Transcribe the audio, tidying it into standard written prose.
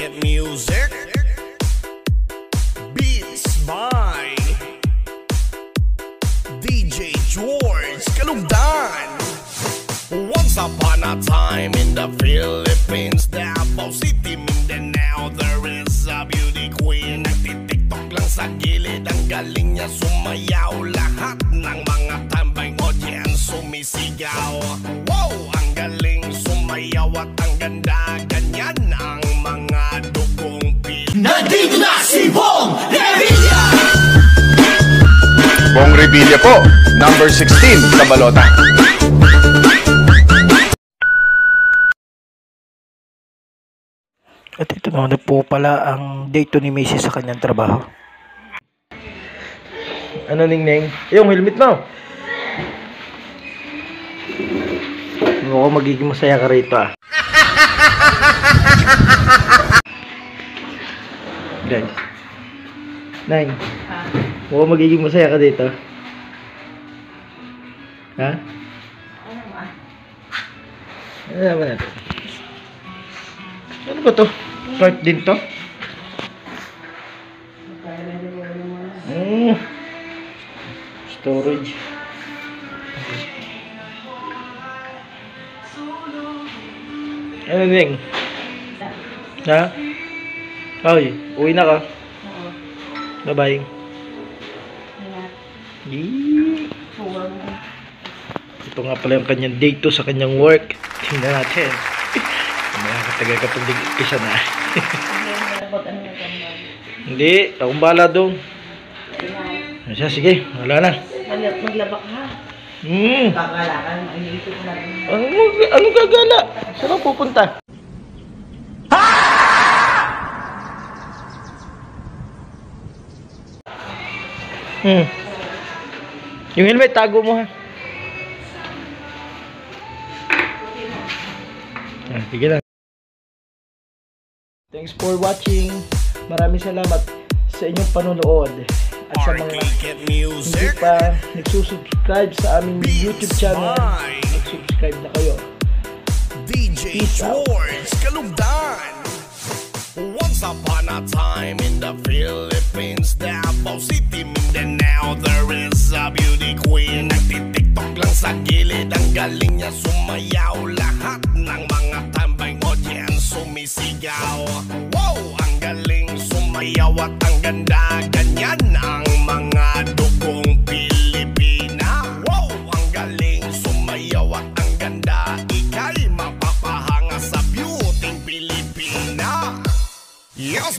Cricket Music, beats by DJ George Kalugdan. Once upon a time in the Philippines, Davao City, Mindanao, there is a beauty queen. Nagtitiktok lang sa gilid, ang galing niya sumayaw. Lahat ng mga tambay audience sumisigaw. Wow, ang galing sumayaw at ang ganda. Ganyan ang mga dugong pil. Nandito na si Bong Revilla! Bong Revilla po, number 16 sa balota. At ito na po pala ang date ni Macy sa kanyang trabaho. Ano, Ningneng? Yung helmet mo. Mukhang magiging masaya ka rito, ah. Guys. Nine. Mukhang magiging masaya ka dito. Ha? Ano naman natin? Ano ba to? Cart din to? Storage. Ano Ning? Ha? Ay, uwi na ka? Oo. Bye-bye. Yee. Ito nga pala yung kanyang date to sa kanyang work. Tingnan natin. Nakakatagal ka pag isa na. Hindi, akong bala doon. Siya, sige, wala na. Maglabak ha. Kakalakan, iniisip ko natin. Anong gagala? Saan ako pupunta? Yung helmet, tago mo ha. Sige lang. Thanks for watching. Maraming salamat sa inyong panonood. At sa mga hindi pa nagsusubscribe sa aming YouTube channel, mag-subscribe na kayo. DJ George Kalugdan. Once upon a time in the Philippines, Davao City, Mindanao, there is a beauty queen. Nagtitiktok lang sa gilid, ang galing niya sumayaw. Lahat ng mga tambay audience sumisigaw. Wow, ang galing sumayaw at ang ganda. Ganyan ang mga dugong Pilipina. Wow, ang galing sumayaw at ang ganda. Ika'y mapapahanga sa beauty Pilipina. Yes.